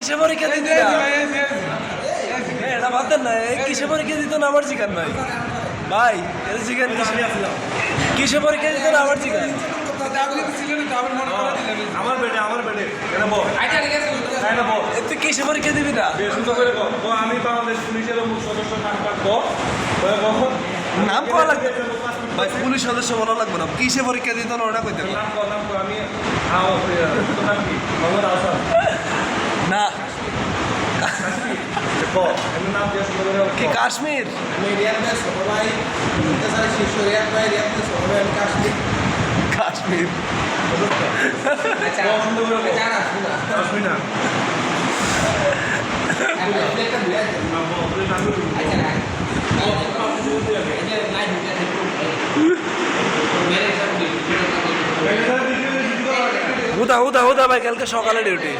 কিসে পরীক্ষা দিতে এটা বাদ না, কিসে পরীক্ষা দিত না আমার জিগান ভাই, ভাই এটা জিগান কিসে পরীক্ষা দিত না আমার জিগান। আমার বেটে তুই কিসে পরীক্ষা দিবি না? আমি বাংলাদেশ পুলিশের সদস্য নাম করা লাগবে ভাই, পুলিশ সদস্য বলা লাগবে না, কিসে পরীক্ষা দিত না ওটা কইতে আমি না নাম কি কাশ্মীর? কাশ্মীর হুদা হুদা হুদা ভাই, কালকে সকালে ডিউটি।